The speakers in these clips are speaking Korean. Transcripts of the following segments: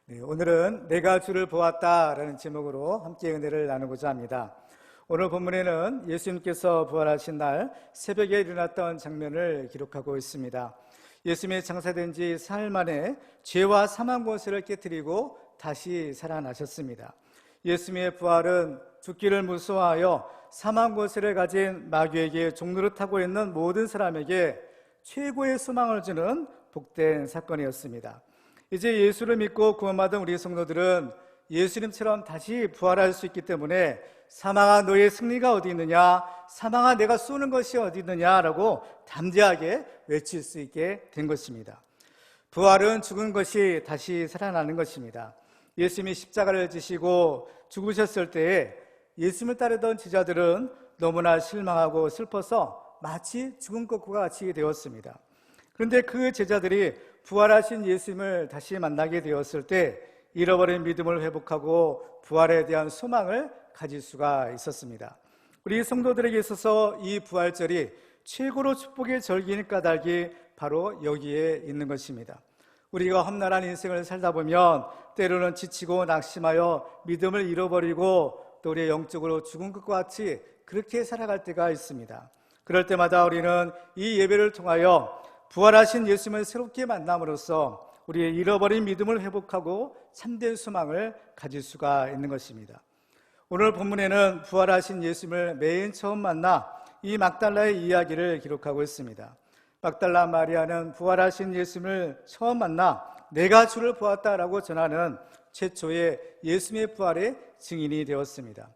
네, 오늘은 내가 주를 보았다라는 제목으로 함께 은혜를 나누고자 합니다. 오늘 본문에는 예수님께서 부활하신 날 새벽에 일어났던 장면을 기록하고 있습니다. 예수님이 장사된 지 사흘 만에 죄와 사망 권세를 깨뜨리고 다시 살아나셨습니다. 예수님의 부활은 죽기를 무서워하여 사망 권세를 가진 마귀에게 종노릇하고 있는 모든 사람에게 최고의 소망을 주는 복된 사건이었습니다. 이제 예수를 믿고 구원받은 우리 성도들은 예수님처럼 다시 부활할 수 있기 때문에 사망아 너의 승리가 어디 있느냐, 사망아 내가 쏘는 것이 어디 있느냐라고 담대하게 외칠 수 있게 된 것입니다. 부활은 죽은 것이 다시 살아나는 것입니다. 예수님이 십자가를 지시고 죽으셨을 때에 예수님을 따르던 제자들은 너무나 실망하고 슬퍼서 마치 죽은 것과 같이 되었습니다. 그런데 그 제자들이 부활하신 예수님을 다시 만나게 되었을 때 잃어버린 믿음을 회복하고 부활에 대한 소망을 가질 수가 있었습니다. 우리 성도들에게 있어서 이 부활절이 최고로 축복의 절기인 까닭이 바로 여기에 있는 것입니다. 우리가 험난한 인생을 살다 보면 때로는 지치고 낙심하여 믿음을 잃어버리고 또 우리의 영적으로 죽은 것과 같이 그렇게 살아갈 때가 있습니다. 그럴 때마다 우리는 이 예배를 통하여 부활하신 예수님을 새롭게 만남으로써 우리의 잃어버린 믿음을 회복하고 참된 소망을 가질 수가 있는 것입니다. 오늘 본문에는 부활하신 예수님을 맨 처음 만나 이 막달라의 이야기를 기록하고 있습니다. 막달라 마리아는 부활하신 예수님을 처음 만나 내가 주를 보았다라고 전하는 최초의 예수님의 부활의 증인이 되었습니다.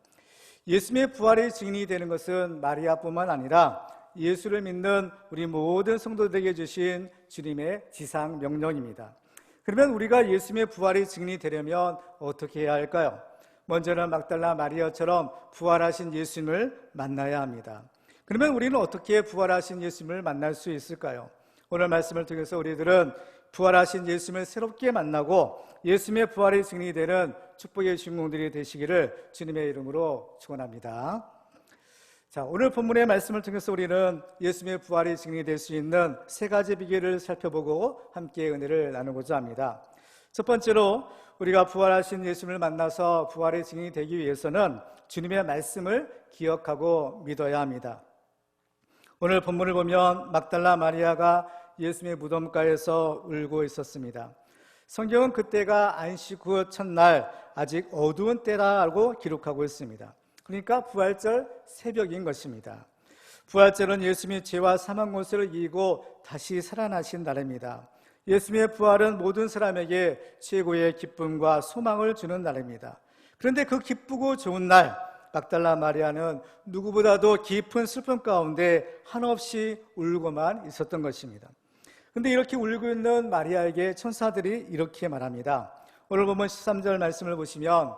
예수님의 부활의 증인이 되는 것은 마리아뿐만 아니라 예수를 믿는 우리 모든 성도들에게 주신 주님의 지상 명령입니다. 그러면 우리가 예수님의 부활의 증인이 되려면 어떻게 해야 할까요? 먼저는 막달라 마리아처럼 부활하신 예수님을 만나야 합니다. 그러면 우리는 어떻게 부활하신 예수님을 만날 수 있을까요? 오늘 말씀을 통해서 우리들은 부활하신 예수님을 새롭게 만나고 예수님의 부활의 증인이 되는 축복의 주인공들이 되시기를 주님의 이름으로 축원합니다. 자, 오늘 본문의 말씀을 통해서 우리는 예수님의 부활의 증인이 될 수 있는 세 가지 비결을 살펴보고 함께 은혜를 나누고자 합니다. 첫 번째로 우리가 부활하신 예수님을 만나서 부활의 증인이 되기 위해서는 주님의 말씀을 기억하고 믿어야 합니다. 오늘 본문을 보면 막달라 마리아가 예수님의 무덤가에서 울고 있었습니다. 성경은 그때가 안식 후 첫날 아직 어두운 때라고 기록하고 있습니다. 그러니까 부활절 새벽인 것입니다. 부활절은 예수님이 죄와 사망 권세를 이기고 다시 살아나신 날입니다. 예수님의 부활은 모든 사람에게 최고의 기쁨과 소망을 주는 날입니다. 그런데 그 기쁘고 좋은 날 막달라 마리아는 누구보다도 깊은 슬픔 가운데 한없이 울고만 있었던 것입니다. 그런데 이렇게 울고 있는 마리아에게 천사들이 이렇게 말합니다. 오늘 보면 13절 말씀을 보시면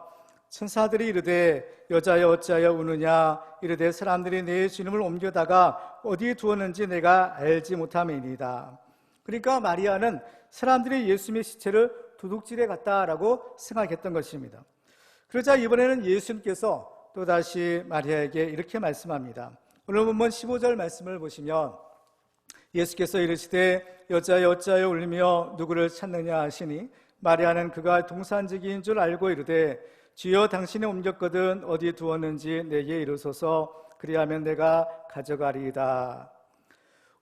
천사들이 이르되 여자여 어찌하여 우느냐 이르되 사람들이 내 주님을 옮겨다가 어디에 두었는지 내가 알지 못함이니이다. 그러니까 마리아는 사람들이 예수님의 시체를 도둑질해 갔다라고 생각했던 것입니다. 그러자 이번에는 예수님께서 또다시 마리아에게 이렇게 말씀합니다. 오늘 본문 15절 말씀을 보시면 예수께서 이르시되 여자여 어찌하여 울며 누구를 찾느냐 하시니 마리아는 그가 동산지기인 줄 알고 이르되 주여 당신이 옮겼거든 어디에 두었는지 내게 이르소서 그리하면 내가 가져가리이다.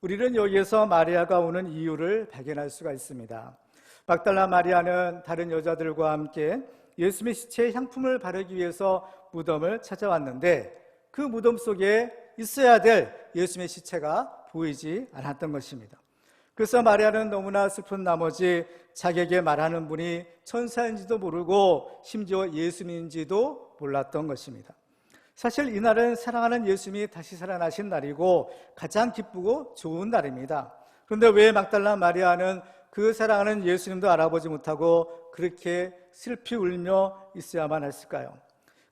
우리는 여기에서 마리아가 오는 이유를 발견할 수가 있습니다. 막달라 마리아는 다른 여자들과 함께 예수님의 시체에 향품을 바르기 위해서 무덤을 찾아왔는데 그 무덤 속에 있어야 될 예수님의 시체가 보이지 않았던 것입니다. 그래서 마리아는 너무나 슬픈 나머지 자기에게 말하는 분이 천사인지도 모르고 심지어 예수님인지도 몰랐던 것입니다. 사실 이날은 사랑하는 예수님이 다시 살아나신 날이고 가장 기쁘고 좋은 날입니다. 그런데 왜 막달라 마리아는 그 사랑하는 예수님도 알아보지 못하고 그렇게 슬피 울며 있어야만 했을까요?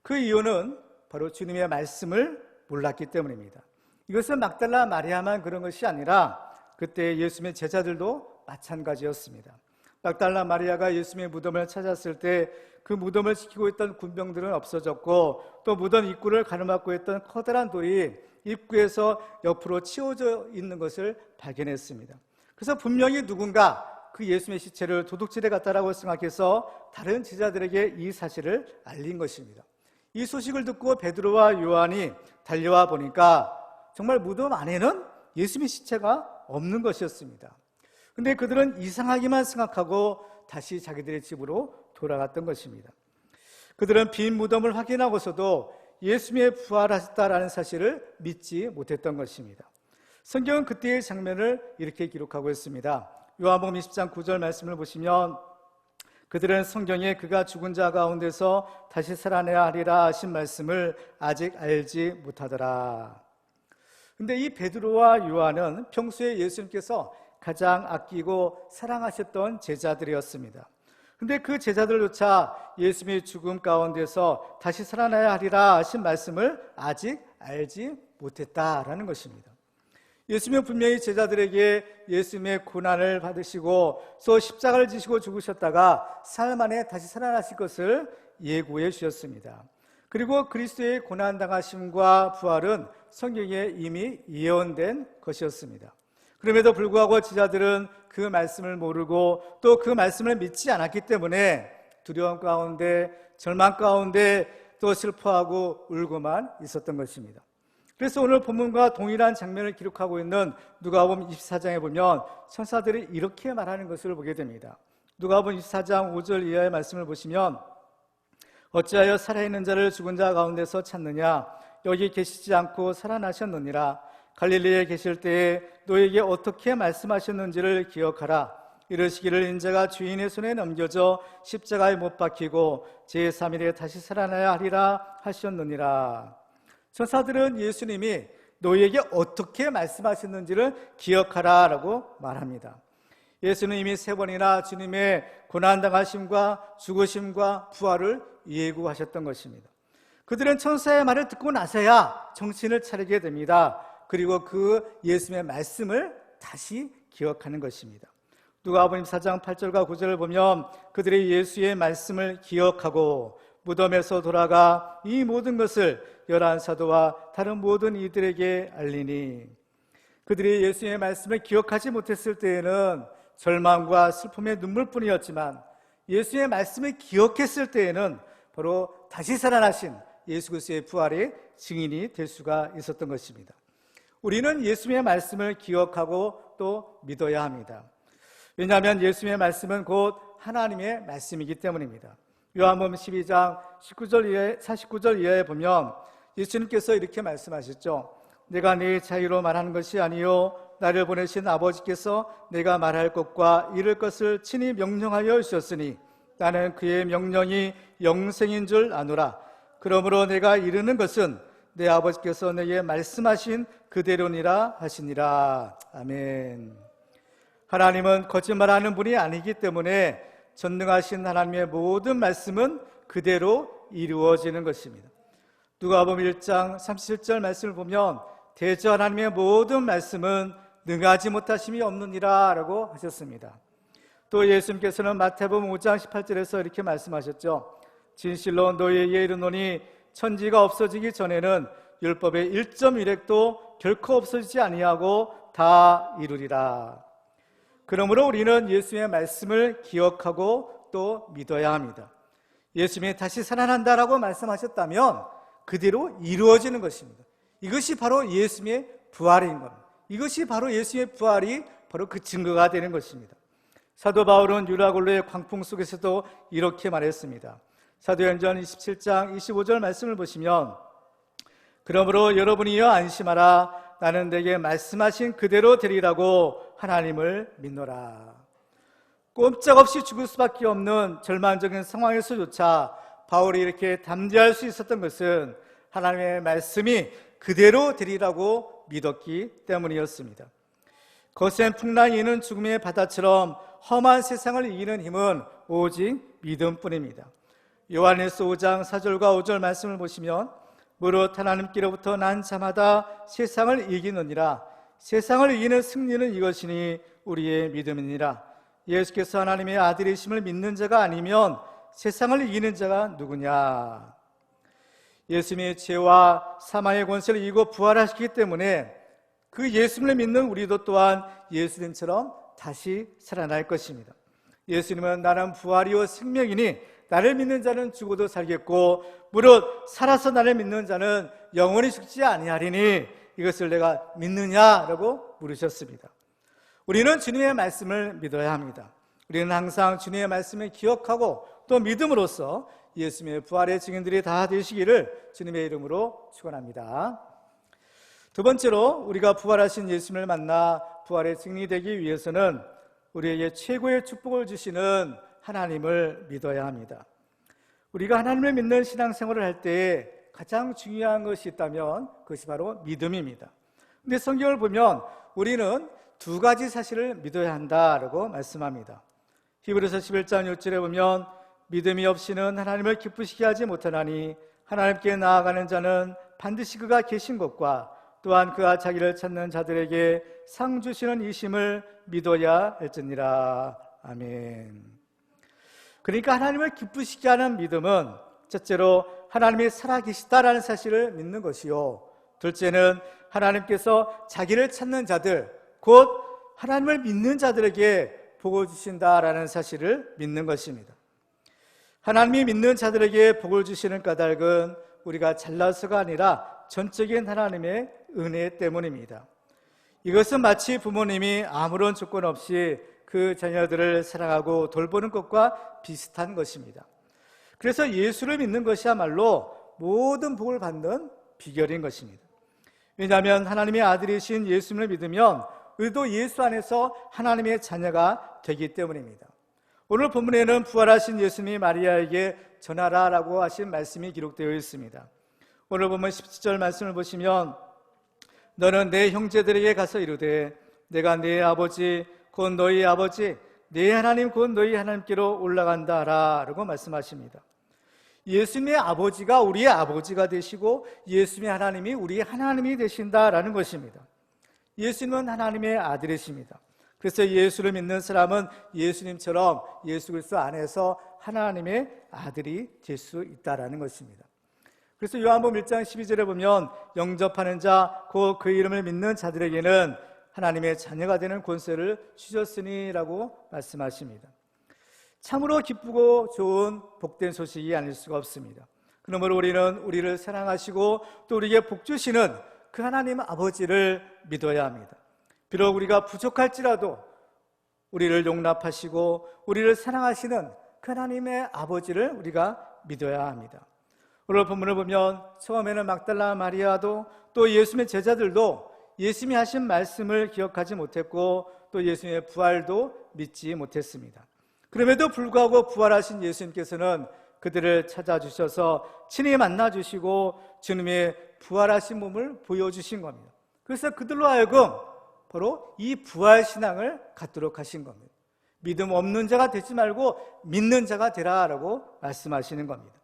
그 이유는 바로 주님의 말씀을 몰랐기 때문입니다. 이것은 막달라 마리아만 그런 것이 아니라 그때 예수님의 제자들도 마찬가지였습니다. 막달라 마리아가 예수님의 무덤을 찾았을 때 그 무덤을 지키고 있던 군병들은 없어졌고 또 무덤 입구를 가로막고 있던 커다란 돌이 입구에서 옆으로 치워져 있는 것을 발견했습니다. 그래서 분명히 누군가 그 예수님의 시체를 도둑질해 갔다라고 생각해서 다른 제자들에게 이 사실을 알린 것입니다. 이 소식을 듣고 베드로와 요한이 달려와 보니까 정말 무덤 안에는 예수님의 시체가 없는 것이었습니다. 근데 그들은 이상하기만 생각하고 다시 자기들의 집으로 돌아갔던 것입니다. 그들은 빈 무덤을 확인하고서도 예수님의 부활하셨다라는 사실을 믿지 못했던 것입니다. 성경은 그때의 장면을 이렇게 기록하고 있습니다. 요한복음 20장 9절 말씀을 보시면 그들은 성경에 그가 죽은 자 가운데서 다시 살아나야 하리라 하신 말씀을 아직 알지 못하더라. 근데 이 베드로와 요한은 평소에 예수님께서 가장 아끼고 사랑하셨던 제자들이었습니다. 근데 그 제자들조차 예수님의 죽음 가운데서 다시 살아나야 하리라 하신 말씀을 아직 알지 못했다라는 것입니다. 예수님은 분명히 제자들에게 예수님의 고난을 받으시고 또 십자가를 지시고 죽으셨다가 사흘 만에 다시 살아나실 것을 예고해 주셨습니다. 그리고 그리스도의 고난당하심과 부활은 성경에 이미 예언된 것이었습니다. 그럼에도 불구하고 제자들은 그 말씀을 모르고 또 그 말씀을 믿지 않았기 때문에 두려움 가운데 절망 가운데 또 슬퍼하고 울고만 있었던 것입니다. 그래서 오늘 본문과 동일한 장면을 기록하고 있는 누가복음 24장에 보면 천사들이 이렇게 말하는 것을 보게 됩니다. 누가복음 24장 5절 이하의 말씀을 보시면 어찌하여 살아있는 자를 죽은 자 가운데서 찾느냐 여기 계시지 않고 살아나셨느니라 갈릴리에 계실 때에 너에게 어떻게 말씀하셨는지를 기억하라 이르시기를 인자가 주인의 손에 넘겨져 십자가에 못 박히고 제3일에 다시 살아나야 하리라 하셨느니라. 천사들은 예수님이 너희에게 어떻게 말씀하셨는지를 기억하라 라고 말합니다. 예수는 이미 3번이나 주님의 고난당하심과 죽으심과 부활을 예고하셨던 것입니다. 그들은 천사의 말을 듣고 나서야 정신을 차리게 됩니다. 그리고 그 예수님의 말씀을 다시 기억하는 것입니다. 누가복음 4장 8절과 9절을 보면 그들이 예수의 말씀을 기억하고 무덤에서 돌아가 이 모든 것을 11사도와 다른 모든 이들에게 알리니 그들이 예수의 말씀을 기억하지 못했을 때에는 절망과 슬픔의 눈물뿐이었지만 예수의 말씀을 기억했을 때에는 바로 다시 살아나신 예수 그리스도의 부활의 증인이 될 수가 있었던 것입니다. 우리는 예수님의 말씀을 기억하고 또 믿어야 합니다. 왜냐하면 예수님의 말씀은 곧 하나님의 말씀이기 때문입니다. 요한복음 12장 49절 이하에 보면 예수님께서 이렇게 말씀하셨죠. 내가 네 자유로 말하는 것이 아니요 나를 보내신 아버지께서 내가 말할 것과 이룰 것을 친히 명령하여 주셨으니 나는 그의 명령이 영생인 줄 아노라. 그러므로 내가 이르는 것은 내 아버지께서 내게 말씀하신 그대로니라 하시니라. 아멘. 하나님은 거짓말하는 분이 아니기 때문에 전능하신 하나님의 모든 말씀은 그대로 이루어지는 것입니다. 누가복음 1장 37절 말씀을 보면 대저 하나님의 모든 말씀은 능하지 못하심이 없느니라 라고 하셨습니다. 또 예수님께서는 마태복음 5장 18절에서 이렇게 말씀하셨죠. 진실로 너희에게 이르노니 천지가 없어지기 전에는 율법의 1.1획도 결코 없어지지 아니하고 다 이루리라. 그러므로 우리는 예수님의 말씀을 기억하고 또 믿어야 합니다. 예수님이 다시 살아난다라고 말씀하셨다면 그대로 이루어지는 것입니다. 이것이 바로 예수님의 부활인 겁니다. 이것이 바로 예수님의 부활이 바로 그 증거가 되는 것입니다. 사도 바울은 유라굴로의 광풍 속에서도 이렇게 말했습니다. 사도행전 27장 25절 말씀을 보시면 그러므로 여러분이여 안심하라. 나는 내게 말씀하신 그대로 되리라고 하나님을 믿노라. 꼼짝없이 죽을 수밖에 없는 절망적인 상황에서조차 바울이 이렇게 담대할 수 있었던 것은 하나님의 말씀이 그대로 되리라고 믿었기 때문이었습니다. 거센 풍랑이 이는 죽음의 바다처럼 험한 세상을 이기는 힘은 오직 믿음뿐입니다. 요한일서 5장 4절과 5절 말씀을 보시면 무릇 하나님께로부터 난 자마다 세상을 이기느니라. 세상을 이기는 승리는 이것이니 우리의 믿음이니라. 예수께서 하나님의 아들이심을 믿는 자가 아니면 세상을 이기는 자가 누구냐. 예수님이 죄와 사망의 권세를 이기고 부활하셨기 때문에 그 예수님을 믿는 우리도 또한 예수님처럼 다시 살아날 것입니다. 예수님은 나는 부활이요 생명이니 나를 믿는 자는 죽어도 살겠고 무릇 살아서 나를 믿는 자는 영원히 죽지 아니하리니 이것을 내가 믿느냐라고 물으셨습니다. 우리는 주님의 말씀을 믿어야 합니다. 우리는 항상 주님의 말씀을 기억하고 또 믿음으로써 예수님의 부활의 증인들이 다 되시기를 주님의 이름으로 축원합니다. 두 번째로 우리가 부활하신 예수님을 만나 부활의 증인이 되기 위해서는 우리에게 최고의 축복을 주시는 하나님을 믿어야 합니다. 우리가 하나님을 믿는 신앙생활을 할 때에 가장 중요한 것이 있다면 그것이 바로 믿음입니다. 그런데 성경을 보면 우리는 두 가지 사실을 믿어야 한다라고 말씀합니다. 히브리서 11장 6절에 보면 믿음이 없이는 하나님을 기쁘시게 하지 못하나니 하나님께 나아가는 자는 반드시 그가 계신 것과 또한 그가 자기를 찾는 자들에게 상 주시는 이심을 믿어야 할지니라. 아멘. 그러니까 하나님을 기쁘시게 하는 믿음은 첫째로 하나님이 살아계시다라는 사실을 믿는 것이요, 둘째는 하나님께서 자기를 찾는 자들, 곧 하나님을 믿는 자들에게 복을 주신다라는 사실을 믿는 것입니다. 하나님이 믿는 자들에게 복을 주시는 까닭은 우리가 잘나서가 아니라 전적인 하나님의 은혜 때문입니다. 이것은 마치 부모님이 아무런 조건 없이 그 자녀들을 사랑하고 돌보는 것과 비슷한 것입니다. 그래서 예수를 믿는 것이야말로 모든 복을 받는 비결인 것입니다. 왜냐하면 하나님의 아들이신 예수님을 믿으면 우리도 예수 안에서 하나님의 자녀가 되기 때문입니다. 오늘 본문에는 부활하신 예수님이 마리아에게 전하라라고 하신 말씀이 기록되어 있습니다. 오늘 본문 17절 말씀을 보시면 너는 내 형제들에게 가서 이르되 내가 네 아버지 곧 너희 아버지 네 하나님 곧 너희 하나님께로 올라간다 라고 말씀하십니다. 예수님의 아버지가 우리의 아버지가 되시고 예수님의 하나님이 우리의 하나님이 되신다라는 것입니다. 예수님은 하나님의 아들이십니다. 그래서 예수를 믿는 사람은 예수님처럼 예수 그리스도 안에서 하나님의 아들이 될 수 있다라는 것입니다. 그래서 요한복음 1장 12절에 보면 영접하는 자, 곧 그 이름을 믿는 자들에게는 하나님의 자녀가 되는 권세를 주셨으니 라고 말씀하십니다. 참으로 기쁘고 좋은 복된 소식이 아닐 수가 없습니다. 그러므로 우리는 우리를 사랑하시고 또 우리에게 복 주시는 그 하나님 아버지를 믿어야 합니다. 비록 우리가 부족할지라도 우리를 용납하시고 우리를 사랑하시는 그 하나님의 아버지를 우리가 믿어야 합니다. 오늘 본문을 보면 처음에는 막달라 마리아도 또 예수님의 제자들도 예수님이 하신 말씀을 기억하지 못했고 또 예수님의 부활도 믿지 못했습니다. 그럼에도 불구하고 부활하신 예수님께서는 그들을 찾아주셔서 친히 만나주시고 주님의 부활하신 몸을 보여주신 겁니다. 그래서 그들로 하여금 바로 이 부활신앙을 갖도록 하신 겁니다. 믿음 없는 자가 되지 말고 믿는 자가 되라라고 말씀하시는 겁니다.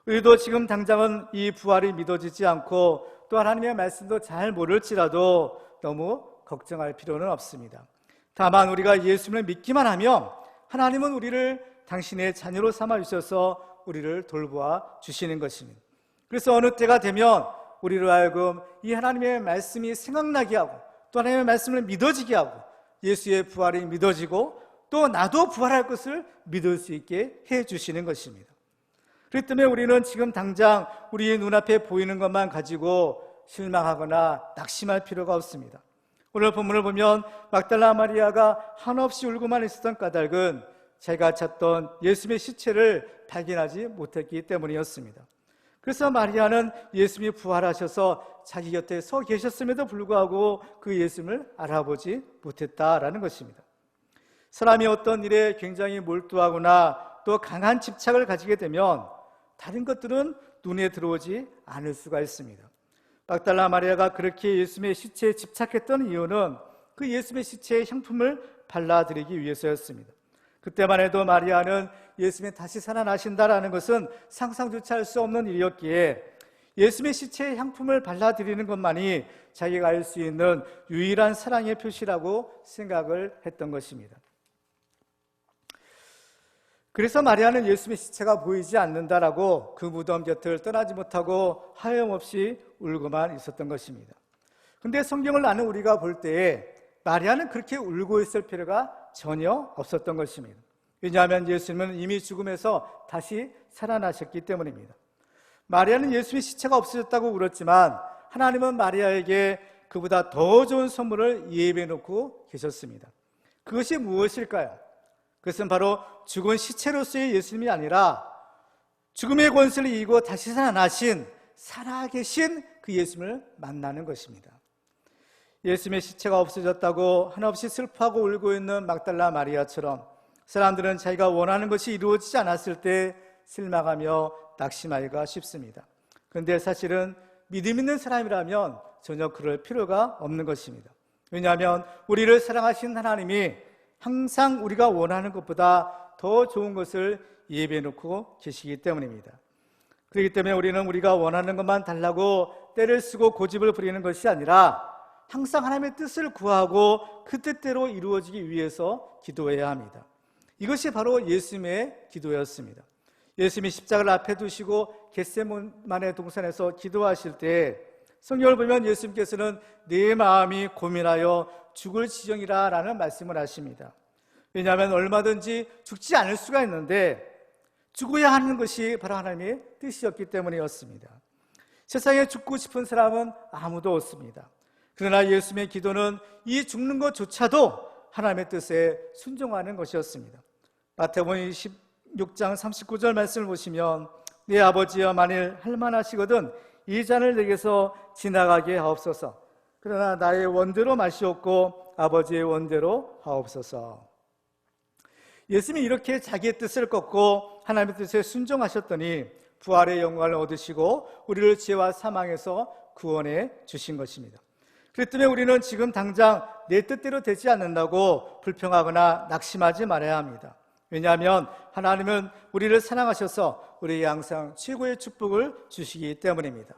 우리도 지금 당장은 이 부활이 믿어지지 않고 또 하나님의 말씀도 잘 모를지라도 너무 걱정할 필요는 없습니다. 다만 우리가 예수님을 믿기만 하면 하나님은 우리를 당신의 자녀로 삼아 주셔서 우리를 돌보아 주시는 것입니다. 그래서 어느 때가 되면 우리로 하여금 이 하나님의 말씀이 생각나게 하고 또 하나님의 말씀을 믿어지게 하고 예수의 부활이 믿어지고 또 나도 부활할 것을 믿을 수 있게 해주시는 것입니다. 그렇기 때문에 우리는 지금 당장 우리의 눈앞에 보이는 것만 가지고 실망하거나 낙심할 필요가 없습니다. 오늘 본문을 보면 막달라 마리아가 한없이 울고만 있었던 까닭은 자기가 찾던 예수님의 시체를 발견하지 못했기 때문이었습니다. 그래서 마리아는 예수님이 부활하셔서 자기 곁에 서 계셨음에도 불구하고 그 예수님을 알아보지 못했다라는 것입니다. 사람이 어떤 일에 굉장히 몰두하거나 또 강한 집착을 가지게 되면 다른 것들은 눈에 들어오지 않을 수가 있습니다. 막달라 마리아가 그렇게 예수님의 시체에 집착했던 이유는 그 예수님의 시체에 향품을 발라드리기 위해서였습니다. 그때만 해도 마리아는 예수님이 다시 살아나신다라는 것은 상상조차 할 수 없는 일이었기에 예수님의 시체에 향품을 발라드리는 것만이 자기가 알 수 있는 유일한 사랑의 표시라고 생각을 했던 것입니다. 그래서 마리아는 예수님의 시체가 보이지 않는다라고 그 무덤 곁을 떠나지 못하고 하염없이 울고만 있었던 것입니다. 그런데 성경을 아는 우리가 볼 때에 마리아는 그렇게 울고 있을 필요가 전혀 없었던 것입니다. 왜냐하면 예수님은 이미 죽음에서 다시 살아나셨기 때문입니다. 마리아는 예수님의 시체가 없어졌다고 울었지만 하나님은 마리아에게 그보다 더 좋은 선물을 예비해 놓고 계셨습니다. 그것이 무엇일까요? 그것은 바로 죽은 시체로서의 예수님이 아니라 죽음의 권세를 이기고 다시 살아나신 살아계신 그 예수님을 만나는 것입니다. 예수님의 시체가 없어졌다고 한없이 슬퍼하고 울고 있는 막달라 마리아처럼 사람들은 자기가 원하는 것이 이루어지지 않았을 때 실망하며 낙심하기가 쉽습니다. 그런데 사실은 믿음 있는 사람이라면 전혀 그럴 필요가 없는 것입니다. 왜냐하면 우리를 사랑하신 하나님이 항상 우리가 원하는 것보다 더 좋은 것을 예비해 놓고 계시기 때문입니다. 그렇기 때문에 우리는 우리가 원하는 것만 달라고 때를 쓰고 고집을 부리는 것이 아니라 항상 하나님의 뜻을 구하고 그 뜻대로 이루어지기 위해서 기도해야 합니다. 이것이 바로 예수님의 기도였습니다. 예수님이 십자가를 앞에 두시고 겟세마네 동산에서 기도하실 때 성경을 보면 예수님께서는 내 마음이 고민하여 죽을 지경이라 라는 말씀을 하십니다. 왜냐하면 얼마든지 죽지 않을 수가 있는데 죽어야 하는 것이 바로 하나님의 뜻이었기 때문이었습니다. 세상에 죽고 싶은 사람은 아무도 없습니다. 그러나 예수님의 기도는 이 죽는 것조차도 하나님의 뜻에 순종하는 것이었습니다. 마태복음 26장 39절 말씀을 보시면 내 아버지여 만일 할만하시거든 이 잔을 내게서 지나가게 하옵소서. 그러나 나의 원대로 마시옵고 아버지의 원대로 하옵소서. 예수님이 이렇게 자기의 뜻을 꺾고 하나님의 뜻에 순종하셨더니 부활의 영광을 얻으시고 우리를 죄와 사망에서 구원해 주신 것입니다. 그렇기 때문에 우리는 지금 당장 내 뜻대로 되지 않는다고 불평하거나 낙심하지 말아야 합니다. 왜냐하면 하나님은 우리를 사랑하셔서 우리에게 항상 최고의 축복을 주시기 때문입니다.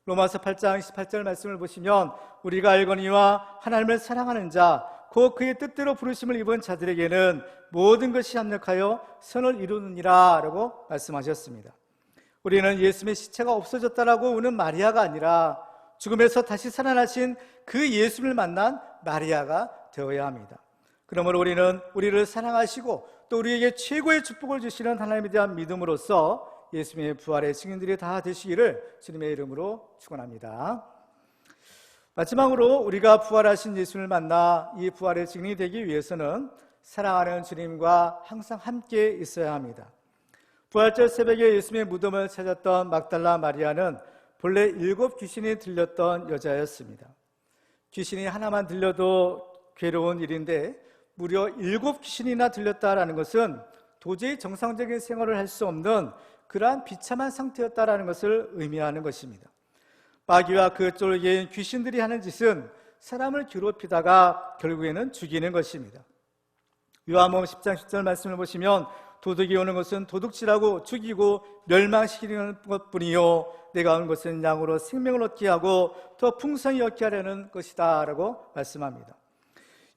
로마서 8장 18절 말씀을 보시면 우리가 알거니와 하나님을 사랑하는 자 곧 그의 뜻대로 부르심을 입은 자들에게는 모든 것이 합력하여 선을 이루느니라 라고 말씀하셨습니다. 우리는 예수님의 시체가 없어졌다라고 우는 마리아가 아니라 죽음에서 다시 살아나신 그 예수를 만난 마리아가 되어야 합니다. 그러므로 우리는 우리를 사랑하시고 또 우리에게 최고의 축복을 주시는 하나님에 대한 믿음으로써 예수님의 부활의 증인들이 다 되시기를 주님의 이름으로 축원합니다. 마지막으로 우리가 부활하신 예수님을 만나 이 부활의 증인이 되기 위해서는 사랑하는 주님과 항상 함께 있어야 합니다. 부활절 새벽에 예수님의 무덤을 찾았던 막달라 마리아는 본래 7 귀신이 들렸던 여자였습니다. 귀신이 하나만 들려도 괴로운 일인데 무려 7 귀신이나 들렸다라는 것은 도저히 정상적인 생활을 할 수 없는 그러한 비참한 상태였다라는 것을 의미하는 것입니다. 마귀와 그 쫄개인 귀신들이 하는 짓은 사람을 괴롭히다가 결국에는 죽이는 것입니다. 요한복음 10장 10절 말씀을 보시면 도둑이 오는 것은 도둑질하고 죽이고 멸망시키는 것뿐이요 내가 온 것은 양으로 생명을 얻게 하고 더 풍성히 얻게 하려는 것이다 라고 말씀합니다.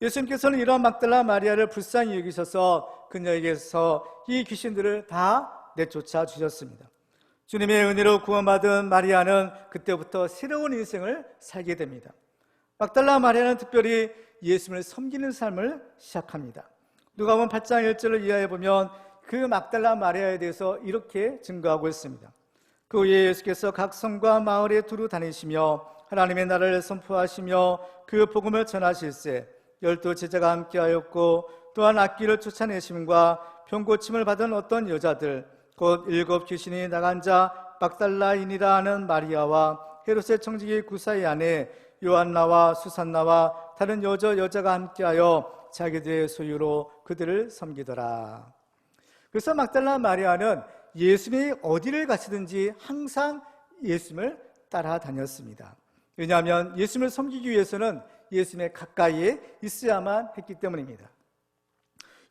예수님께서는 이러한 막달라 마리아를 불쌍히 여기셔서 그녀에게서 이 귀신들을 다 내쫓아 주셨습니다. 주님의 은혜로 구원받은 마리아는 그때부터 새로운 인생을 살게 됩니다. 막달라 마리아는 특별히 예수님을 섬기는 삶을 시작합니다. 누가복음 8장 1절을 이하해 보면 그 막달라 마리아에 대해서 이렇게 증거하고 있습니다. 그 후에 예수께서 각 성과 마을에 두루 다니시며 하나님의 나라를 선포하시며 그 복음을 전하실세 12 제자가 함께하였고 또한 악귀를 쫓아내심과 병고침을 받은 어떤 여자들 곧 7 귀신이 나간 자 막달라인이라 하는 마리아와 헤롯의 청지기 구사의 아내 요한나와 수산나와 다른 여자가 함께하여 자기들의 소유로 그들을 섬기더라. 그래서 막달라 마리아는 예수님이 어디를 가시든지 항상 예수님을 따라다녔습니다. 왜냐하면 예수님을 섬기기 위해서는 예수님의 가까이에 있어야만 했기 때문입니다.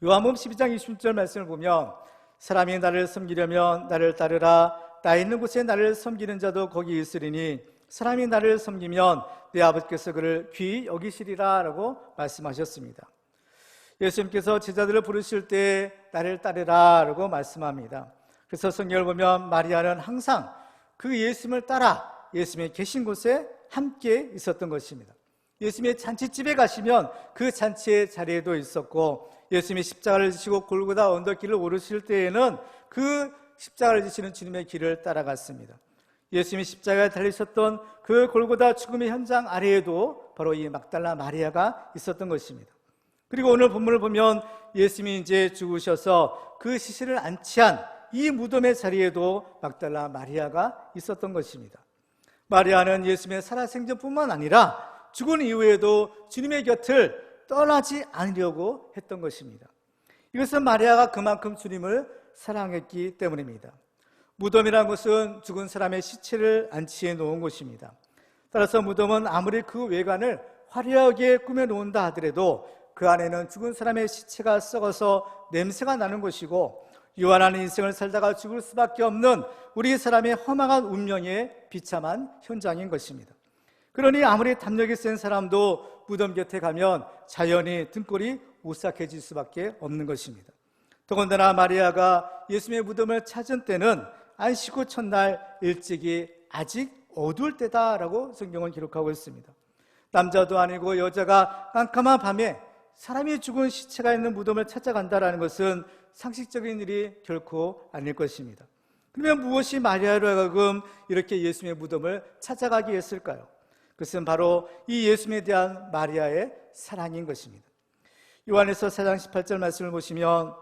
요한복음 12장 20절 말씀을 보면 사람이 나를 섬기려면 나를 따르라. 나 있는 곳에 나를 섬기는 자도 거기 있으리니 사람이 나를 섬기면 내 아버지께서 그를 귀히 여기시리라 라고 말씀하셨습니다. 예수님께서 제자들을 부르실 때 나를 따르라 라고 말씀합니다. 그래서 성경을 보면 마리아는 항상 그 예수님을 따라 예수님이 계신 곳에 함께 있었던 것입니다. 예수님의 잔치집에 가시면 그 잔치의 자리에도 있었고, 예수님이 십자가를 지시고 골고다 언덕길을 오르실 때에는 그 십자가를 지시는 주님의 길을 따라갔습니다. 예수님이 십자가에 달리셨던 그 골고다 죽음의 현장 아래에도 바로 이 막달라 마리아가 있었던 것입니다. 그리고 오늘 본문을 보면 예수님이 이제 죽으셔서 그 시신을 안치한 이 무덤의 자리에도 막달라 마리아가 있었던 것입니다. 마리아는 예수님의 살아생전뿐만 아니라 죽은 이후에도 주님의 곁을 떠나지 않으려고 했던 것입니다. 이것은 마리아가 그만큼 주님을 사랑했기 때문입니다. 무덤이라는 것은 죽은 사람의 시체를 안치해 놓은 곳입니다. 따라서 무덤은 아무리 그 외관을 화려하게 꾸며놓는다 하더라도 그 안에는 죽은 사람의 시체가 썩어서 냄새가 나는 곳이고, 유한한 인생을 살다가 죽을 수밖에 없는 우리 사람의 허망한 운명의 비참한 현장인 것입니다. 그러니 아무리 담력이 센 사람도 무덤 곁에 가면 자연히 등골이 오싹해질 수밖에 없는 것입니다. 더군다나 마리아가 예수님의 무덤을 찾은 때는 안식 후 첫날 일찍이 아직 어두울 때다라고 성경은 기록하고 있습니다. 남자도 아니고 여자가 깜깜한 밤에 사람이 죽은 시체가 있는 무덤을 찾아간다는 것은 상식적인 일이 결코 아닐 것입니다. 그러면 무엇이 마리아로 하여금 이렇게 예수님의 무덤을 찾아가게 했을까요? 그것은 바로 이 예수님에 대한 마리아의 사랑인 것입니다. 요한에서 4장 18절 말씀을 보시면,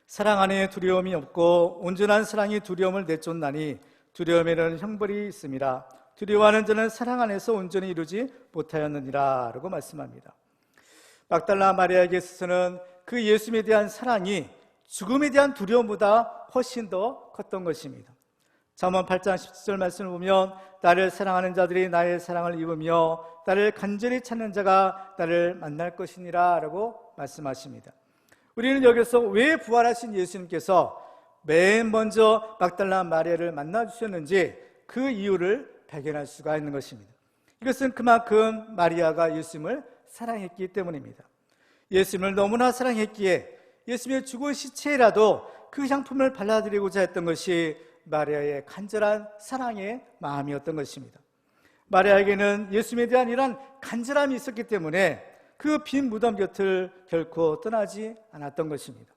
사랑 안에 두려움이 없고 온전한 사랑이 두려움을 내쫓나니 두려움에는 형벌이 있음이라. 두려워하는 자는 사랑 안에서 온전히 이루지 못하였느니라 라고 말씀합니다. 막달라 마리아에게 있어서는 그 예수님에 대한 사랑이 죽음에 대한 두려움보다 훨씬 더 컸던 것입니다. 잠언 8장 17절 말씀을 보면, 나를 사랑하는 자들이 나의 사랑을 입으며 나를 간절히 찾는 자가 나를 만날 것이니라 라고 말씀하십니다. 우리는 여기서 왜 부활하신 예수님께서 맨 먼저 막달라 마리아를 만나주셨는지 그 이유를 발견할 수가 있는 것입니다. 이것은 그만큼 마리아가 예수님을 사랑했기 때문입니다. 예수님을 너무나 사랑했기에 예수님의 죽은 시체라도 그 향품을 발라드리고자 했던 것이 마리아의 간절한 사랑의 마음이었던 것입니다. 마리아에게는 예수님에 대한 이런 간절함이 있었기 때문에 그 빈 무덤 곁을 결코 떠나지 않았던 것입니다.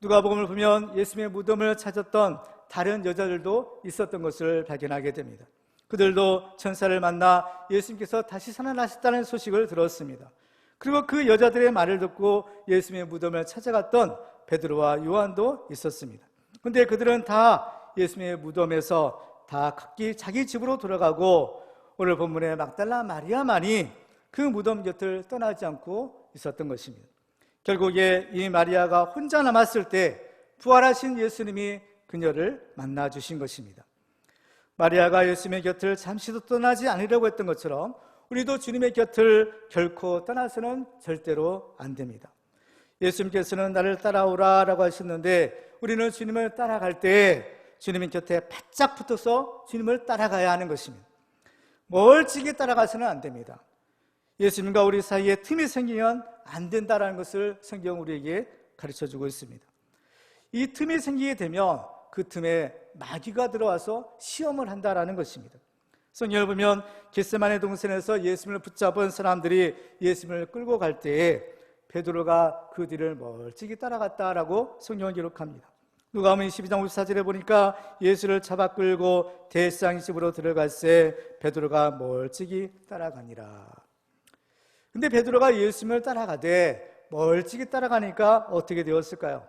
누가복음을 보면 예수님의 무덤을 찾았던 다른 여자들도 있었던 것을 발견하게 됩니다. 그들도 천사를 만나 예수님께서 다시 살아나셨다는 소식을 들었습니다. 그리고 그 여자들의 말을 듣고 예수님의 무덤을 찾아갔던 베드로와 요한도 있었습니다. 그런데 그들은 다 예수님의 무덤에서 다 각기 자기 집으로 돌아가고, 오늘 본문의 막달라 마리아만이 그 무덤 곁을 떠나지 않고 있었던 것입니다. 결국에 이 마리아가 혼자 남았을 때 부활하신 예수님이 그녀를 만나주신 것입니다. 마리아가 예수님의 곁을 잠시도 떠나지 않으려고 했던 것처럼 우리도 주님의 곁을 결코 떠나서는 절대로 안 됩니다. 예수님께서는 나를 따라오라 라고 하셨는데, 우리는 주님을 따라갈 때 주님의 곁에 바짝 붙어서 주님을 따라가야 하는 것입니다. 멀찍이 따라가서는 안 됩니다. 예수님과 우리 사이에 틈이 생기면 안 된다는 것을 성경은 우리에게 가르쳐주고 있습니다. 이 틈이 생기게 되면 그 틈에 마귀가 들어와서 시험을 한다는 것입니다. 성경을 보면 겟세마네 동산에서 예수님을 붙잡은 사람들이 예수님을 끌고 갈 때에 베드로가 그 뒤를 멀찍이 따라갔다라고 성경을 기록합니다. 누가복음 22장 54절에 보니까 예수를 잡아 끌고 대제사장 집으로 들어갈새 베드로가 멀찍이 따라가니라. 근데 베드로가 예수님을 따라가되 멀찍이 따라가니까 어떻게 되었을까요?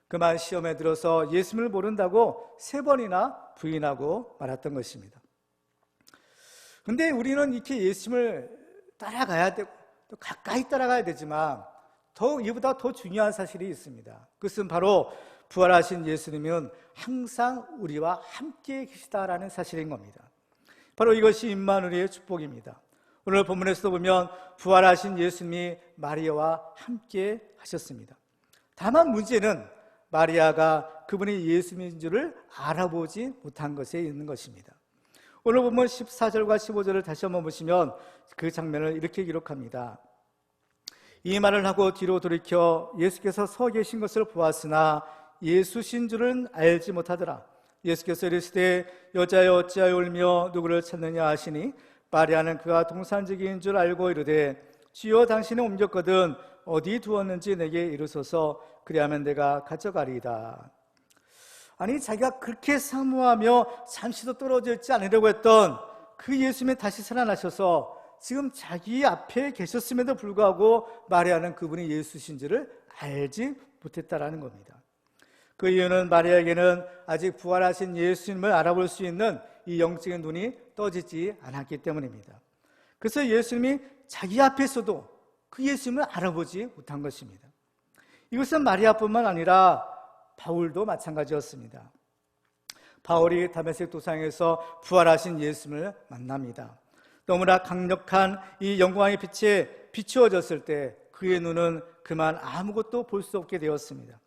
그만 시험에 들어서 예수님을 모른다고 3번이나 부인하고 말았던 것입니다. 근데 우리는 이렇게 예수님을 따라가야 되고 또 가까이 따라가야 되지만 이보다 더 중요한 사실이 있습니다. 그것은 바로 부활하신 예수님은 항상 우리와 함께 계시다라는 사실인 겁니다. 바로 이것이 임마누엘의 축복입니다. 오늘 본문에서도 보면 부활하신 예수님이 마리아와 함께 하셨습니다. 다만 문제는 마리아가 그분이 예수님인 줄을 알아보지 못한 것에 있는 것입니다. 오늘 보면 14절과 15절을 다시 한번 보시면 그 장면을 이렇게 기록합니다. 이 말을 하고 뒤로 돌이켜 예수께서 서 계신 것을 보았으나 예수신 줄은 알지 못하더라. 예수께서 이르시되 여자여 어찌하여 울며 누구를 찾느냐 하시니 마리아는 그가 동산지기인 줄 알고 이르되 주여 당신은 옮겼거든 어디 두었는지 내게 이르소서 그리하면 내가 가져가리이다. 아니 자기가 그렇게 사모하며 잠시도 떨어져 있지 않으려고 했던 그 예수님이 다시 살아나셔서 지금 자기 앞에 계셨음에도 불구하고 마리아는 그분이 예수신지를 알지 못했다라는 겁니다. 그 이유는 마리아에게는 아직 부활하신 예수님을 알아볼 수 있는 이 영적인 눈이 떠지지 않았기 때문입니다. 그래서 예수님이 자기 앞에서도 그 예수님을 알아보지 못한 것입니다. 이것은 마리아뿐만 아니라 바울도 마찬가지였습니다. 바울이 다메섹 도상에서 부활하신 예수님을 만납니다. 너무나 강력한 이 영광의 빛에 비추어졌을 때 그의 눈은 그만 아무것도 볼 수 없게 되었습니다.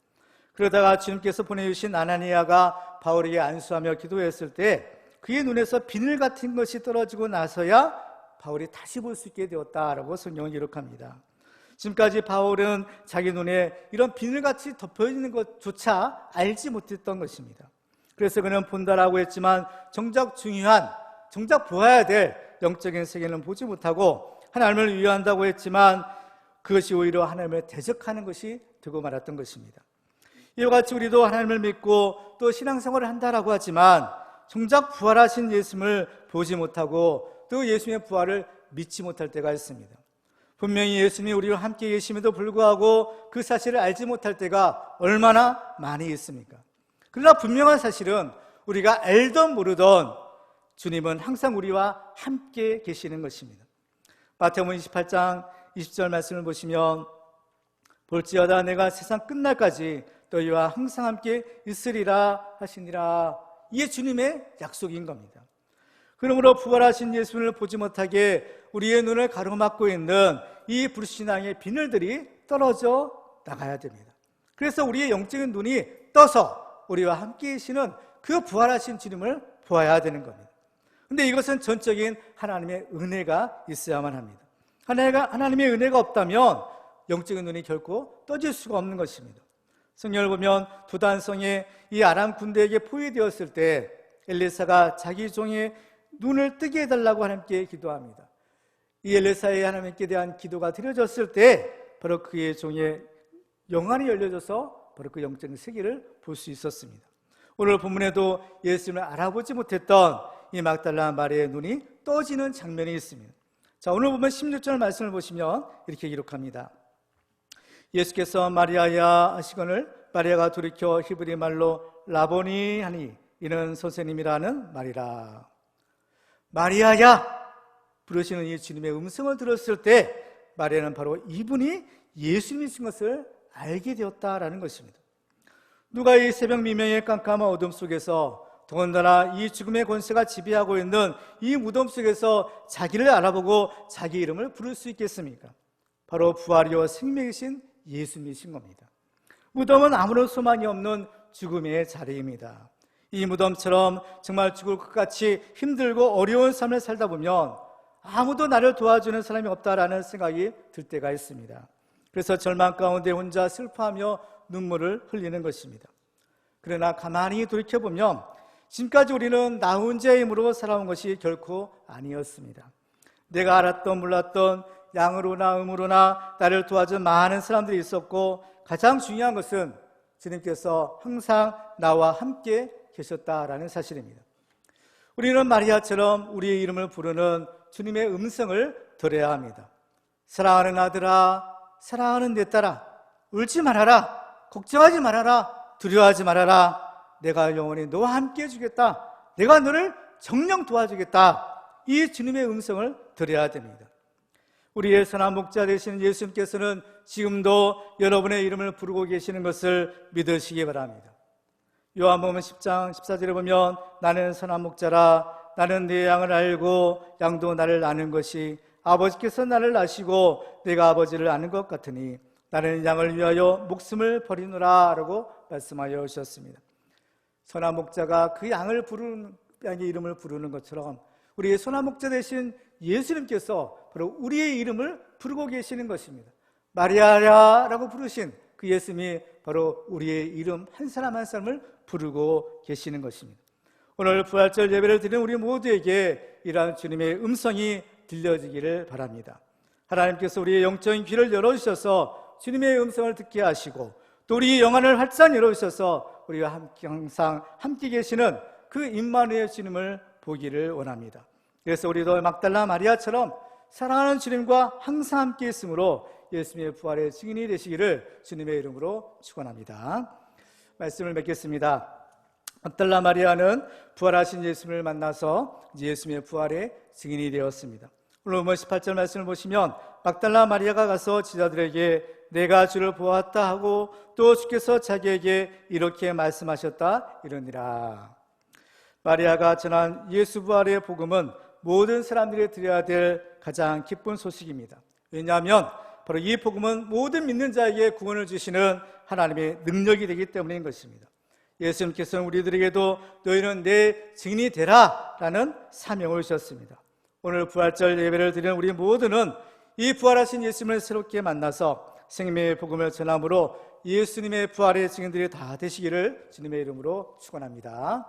그러다가 주님께서 보내주신 아나니아가 바울에게 안수하며 기도했을 때 그의 눈에서 비늘 같은 것이 떨어지고 나서야 바울이 다시 볼 수 있게 되었다라고 성경은 기록합니다. 지금까지 바울은 자기 눈에 이런 비늘같이 덮여있는 것조차 알지 못했던 것입니다. 그래서 그는 본다라고 했지만 정작 중요한, 정작 보아야 될 영적인 세계는 보지 못하고 하나님을 위한다고 했지만 그것이 오히려 하나님을 대적하는 것이 되고 말았던 것입니다. 이와 같이 우리도 하나님을 믿고 또 신앙생활을 한다라고 하지만 정작 부활하신 예수님을 보지 못하고 또 예수님의 부활을 믿지 못할 때가 있습니다. 분명히 예수님이 우리와 함께 계심에도 불구하고 그 사실을 알지 못할 때가 얼마나 많이 있습니까? 그러나 분명한 사실은 우리가 알던 모르던 주님은 항상 우리와 함께 계시는 것입니다. 마태복음 28장 20절 말씀을 보시면 볼지어다 내가 세상 끝날까지 너희와 항상 함께 있으리라 하시니라. 이게 주님의 약속인 겁니다. 그러므로 부활하신 예수님을 보지 못하게 우리의 눈을 가로막고 있는 이 불신앙의 비늘들이 떨어져 나가야 됩니다. 그래서 우리의 영적인 눈이 떠서 우리와 함께 계시는 그 부활하신 주님을 보아야 되는 겁니다. 그런데 이것은 전적인 하나님의 은혜가 있어야만 합니다. 하나님의 은혜가 없다면 영적인 눈이 결코 떠질 수가 없는 것입니다. 성경을 보면 두단성에 이 아람 군대에게 포위되었을 때 엘리사가 자기 종의 눈을 뜨게 해달라고 하나님께 기도합니다. 이 엘리사의 하나님께 대한 기도가 드려졌을 때 바로 그의 종의 영안이 열려져서 바로 그 영적인 세계를 볼 수 있었습니다. 오늘 본문에도 예수님을 알아보지 못했던 이 막달라 마리아의 눈이 떠지는 장면이 있습니다. 자, 오늘 보면 16절 말씀을 보시면 이렇게 기록합니다. 예수께서 마리아야 하시거늘 마리아가 돌이켜 히브리 말로 라보니 하니 이는 선생님이라는 말이라. 마리아야 부르시는 이 주님의 음성을 들었을 때 마리아는 바로 이분이 예수님이신 것을 알게 되었다라는 것입니다. 누가 이 새벽 미명의 깜깜한 어둠 속에서 더군다나 이 죽음의 권세가 지배하고 있는 이 무덤 속에서 자기를 알아보고 자기 이름을 부를 수 있겠습니까? 바로 부활이요 생명이신 예수님이신 겁니다. 무덤은 아무런 소망이 없는 죽음의 자리입니다. 이 무덤처럼 정말 죽을 것 같이 힘들고 어려운 삶을 살다 보면 아무도 나를 도와주는 사람이 없다라는 생각이 들 때가 있습니다. 그래서 절망 가운데 혼자 슬퍼하며 눈물을 흘리는 것입니다. 그러나 가만히 돌이켜보면 지금까지 우리는 나 혼자의 힘으로 살아온 것이 결코 아니었습니다. 내가 알았던 몰랐던 양으로나 음으로나 나를 도와준 많은 사람들이 있었고 가장 중요한 것은 주님께서 항상 나와 함께 계셨다라는 사실입니다. 우리는 마리아처럼 우리의 이름을 부르는 주님의 음성을 들어야 합니다. 사랑하는 아들아, 사랑하는 내 딸아, 울지 말아라, 걱정하지 말아라, 두려워하지 말아라. 내가 영원히 너와 함께 해주겠다. 내가 너를 정령 도와주겠다. 이 주님의 음성을 들어야 됩니다. 우리의 선한 목자 되시는 예수님께서는 지금도 여러분의 이름을 부르고 계시는 것을 믿으시기 바랍니다. 요한복음 10장 14절에 보면 나는 선한 목자라 나는 내 양을 알고 양도 나를 아는 것이 아버지께서 나를 아시고 내가 아버지를 아는 것 같으니 나는 양을 위하여 목숨을 버리노라 라고 말씀하여 오셨습니다. 선한 목자가 그 양을 부르는, 양의 이름을 부르는 것처럼 우리의 선한 목자 되신 예수님께서 바로 우리의 이름을 부르고 계시는 것입니다. 마리아라고 부르신 그 예수님이 바로 우리의 이름 한 사람 한 사람을 부르고 계시는 것입니다. 오늘 부활절 예배를 드리는 우리 모두에게 이러한 주님의 음성이 들려지기를 바랍니다. 하나님께서 우리의 영적인 귀를 열어주셔서 주님의 음성을 듣게 하시고 또 우리 영안을 활짝 열어주셔서 우리가 항상 함께 계시는 그 임마누엘 주님을 보기를 원합니다. 그래서 우리도 막달라 마리아처럼 사랑하는 주님과 항상 함께 있으므로 예수님의 부활의 증인이 되시기를 주님의 이름으로 축원합니다. 말씀을 맺겠습니다. 막달라 마리아는 부활하신 예수님을 만나서 예수님의 부활의 증인이 되었습니다. 오늘 18절 말씀을 보시면 막달라 마리아가 가서 제자들에게 내가 주를 보았다 하고 또 주께서 자기에게 이렇게 말씀하셨다 이러니라. 마리아가 전한 예수 부활의 복음은 모든 사람들이 들어야 될 가장 기쁜 소식입니다. 왜냐하면 바로 이 복음은 모든 믿는 자에게 구원을 주시는 하나님의 능력이 되기 때문인 것입니다. 예수님께서는 우리들에게도 너희는 내 증인이 되라 라는 사명을 주셨습니다. 오늘 부활절 예배를 드리는 우리 모두는 이 부활하신 예수님을 새롭게 만나서 생명의 복음을 전함으로 예수님의 부활의 증인들이 다 되시기를 주님의 이름으로 축원합니다.